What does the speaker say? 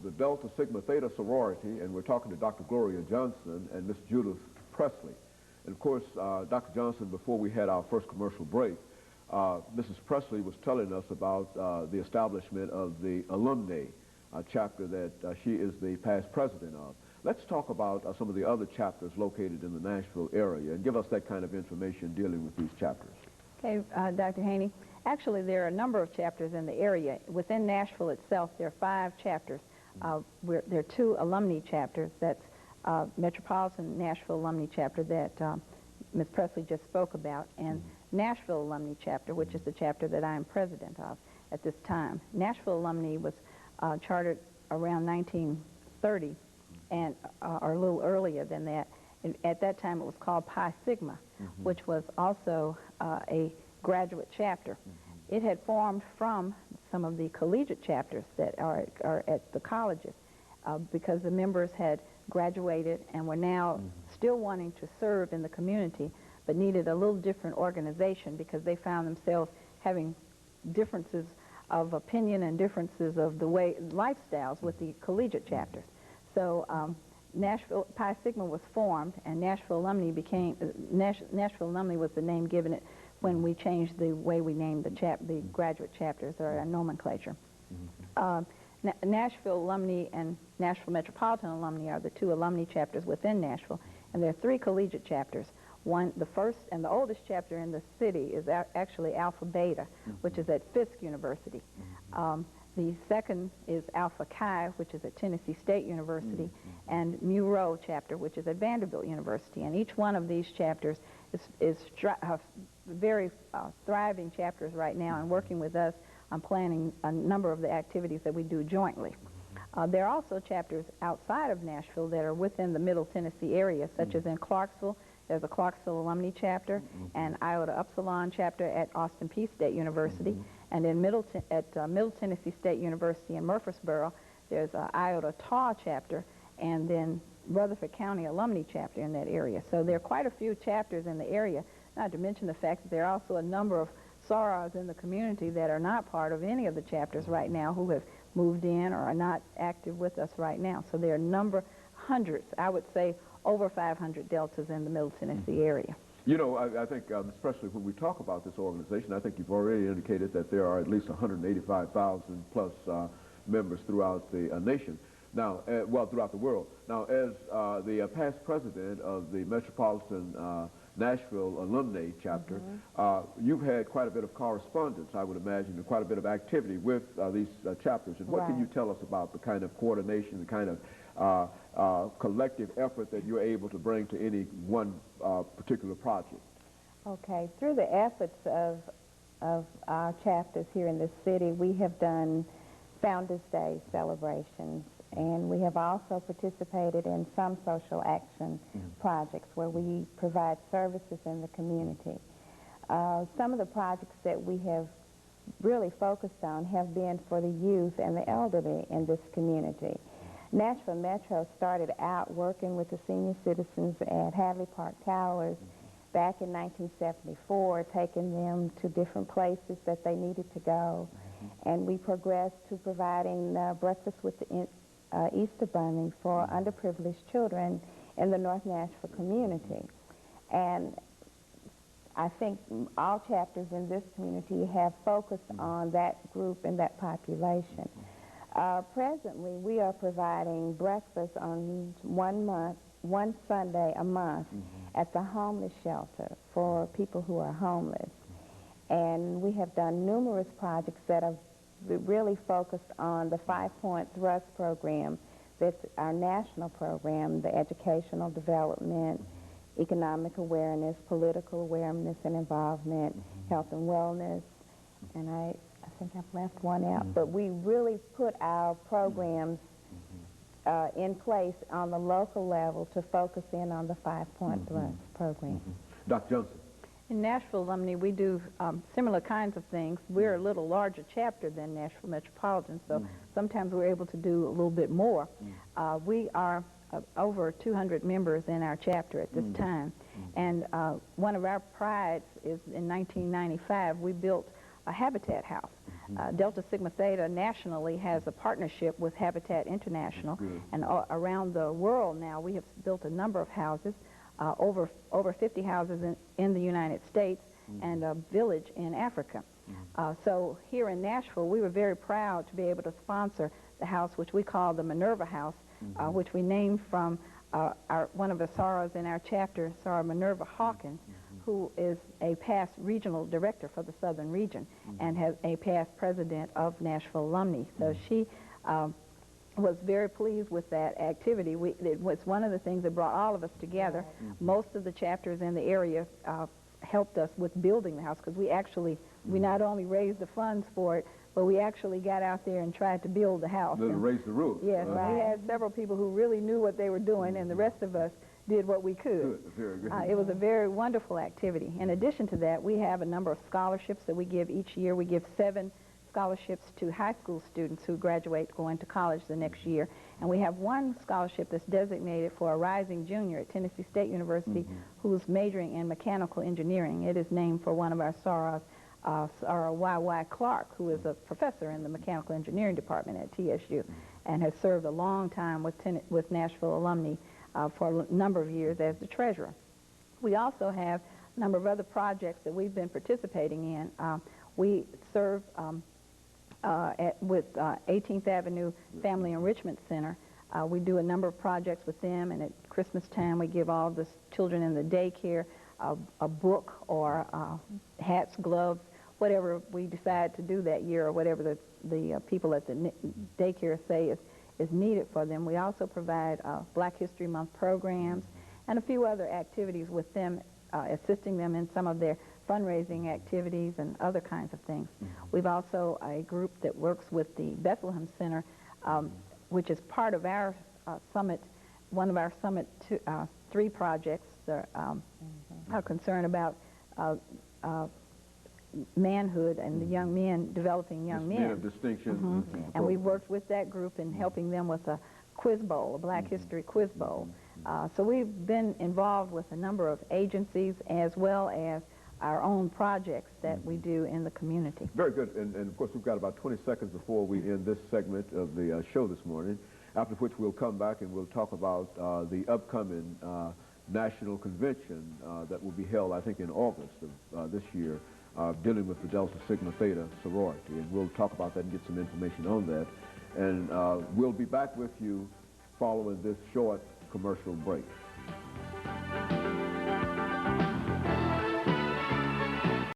the Delta Sigma Theta Sorority, and we're talking to Dr. Johnson and Miss JPresley. And of course, Dr. Johnson, before we had our first commercial break, Mrs. Presley was telling us about the establishment of the alumni chapter that she is the past president of. Let's talk about some of the other chapters located in the Nashville area and give us that kind of information dealing with these chapters. Okay, Dr. Haney. Actually, there are a number of chapters in the area. Within Nashville itself, there are 5 chapters. There are 2 alumni chapters. That's Metropolitan Nashville Alumni Chapter that Ms. Presley just spoke about, and Nashville Alumni Chapter, which is the chapter that I am president of at this time. Nashville Alumni was chartered around 1930, and or a little earlier than that. And at that time, it was called Pi Sigma, which was also a graduate chapter. It had formed from some of the collegiate chapters that are at the colleges because the members had graduated and were now still wanting to serve in the community, but needed a little different organization because they found themselves having differences of opinion and differences of the way lifestyles with the collegiate chapters. So Nashville Pi Sigma was formed, and Nashville Alumni became Nashville Alumni was the name given it when we changed the way we named the graduate chapters, or our nomenclature. Nashville Alumni and Nashville Metropolitan Alumni are the 2 alumni chapters within Nashville, and there are 3 collegiate chapters. The first and the oldest chapter in the city is actually Alpha Beta, which is at Fisk University. The second is Alpha Chi, which is at Tennessee State University, and Mu Rho chapter, which is at Vanderbilt University. And each one of these chapters is very thriving chapters right now, and working with us on planning a number of the activities that we do jointly. There are also chapters outside of Nashville that are within the Middle Tennessee area, such as in Clarksville. There's a Clarksville Alumni Chapter and Iota Upsilon Chapter at Austin Peay State University. And in Middle Tennessee State University in Murfreesboro, there's an Iota Tau Chapter, and then Rutherford County Alumni Chapter in that area. So there are quite a few chapters in the area, not to mention the fact that there are also a number of sorors in the community that are not part of any of the chapters right now, who have moved in or are not active with us right now. So there are hundreds, I would say over 500 deltas in the Middle Tennessee area. You know, I think, especially when we talk about this organization, I think you've already indicated that there are at least 185,000 plus members throughout the nation. Now, well, throughout the world. Now, as the past president of the Metropolitan Nashville Alumni Chapter, you've had quite a bit of correspondence, I would imagine, and quite a bit of activity with these chapters. And what can you tell us about the kind of coordination, the kind of collective effort that you're able to bring to any one particular project? Okay, through the efforts of our chapters here in this city, we have done Founders Day celebrations, and we have also participated in some social action projects where we provide services in the community. Some of the projects that we have really focused on have been for the youth and the elderly in this community. Nashville Metro started out working with the senior citizens at Hadley Park Towers back in 1974, taking them to different places that they needed to go. And we progressed to providing breakfast with the Easter Bunny for underprivileged children in the North Nashville community. And I think all chapters in this community have focused on that group and that population. Presently, we are providing breakfast on one Sunday a month at the homeless shelter for people who are homeless. And we have done numerous projects that have really focused on the 5-point thrust program. That's our national program, the educational development, economic awareness, political awareness and involvement, health and wellness, and I think I've left one out. But we really put our programs in place on the local level to focus in on the 5-point thrust program. Dr. Johnson. In Nashville Alumni, we do similar kinds of things. We're a little larger chapter than Nashville Metropolitan, so sometimes we're able to do a little bit more. We are over 200 members in our chapter at this time, and one of our prides is in 1995 we built a habitat house. Delta Sigma Theta nationally has a partnership with Habitat International, and around the world now we have built a number of houses, over 50 houses in the United States, and a village in Africa. So here in Nashville, we were very proud to be able to sponsor the house, which we call the Minerva House, which we named from one of the sorors in our chapter, Soror Minerva Hawkins, who is a past regional director for the Southern region and has a past president of Nashville Alumni. So she was very pleased with that activity. It was one of the things that brought all of us together. Most of the chapters in the area helped us with building the house, because we not only raised the funds for it, but we actually got out there and tried to build the house. And raise the roof. Yes, we had several people who really knew what they were doing, and the rest of us did what we could. Good. Very good. It was a very wonderful activity. In addition to that, we have a number of scholarships that we give each year. We give 7 scholarships to high school students who graduate going to college the next year. And we have 1 scholarship that's designated for a rising junior at Tennessee State University who's majoring in mechanical engineering. It is named for one of our sorors, Soror Y.Y. Clark, who is a professor in the mechanical engineering department at TSU and has served a long time with Nashville Alumni for a number of years as the treasurer. We also have a number of other projects that we've been participating in. We serve with 18th Avenue Family Enrichment Center. We do a number of projects with them, and at Christmas time we give all the children in the daycare a book or hats, gloves, whatever we decide to do that year, or whatever the people at the daycare say is needed for them. We also provide Black History Month programs and a few other activities with them, assisting them in some of their fundraising activities and other kinds of things. We've also a group that works with the Bethlehem Center, which is part of our Summit, one of our Summit 3 projects are concerned about manhood and the young men, developing young men. Men of distinction. And we worked with that group in helping them with a quiz bowl, a Black History quiz bowl. So we've been involved with a number of agencies as well as our own projects that we do in the community. Very good. And of course, we've got about 20 seconds before we end this segment of the show this morning, after which we'll come back and we'll talk about the upcoming national convention that will be held, I think, in August of this year, dealing with the Delta Sigma Theta sorority. And we'll talk about that and get some information on that. And we'll be back with you following this short commercial break.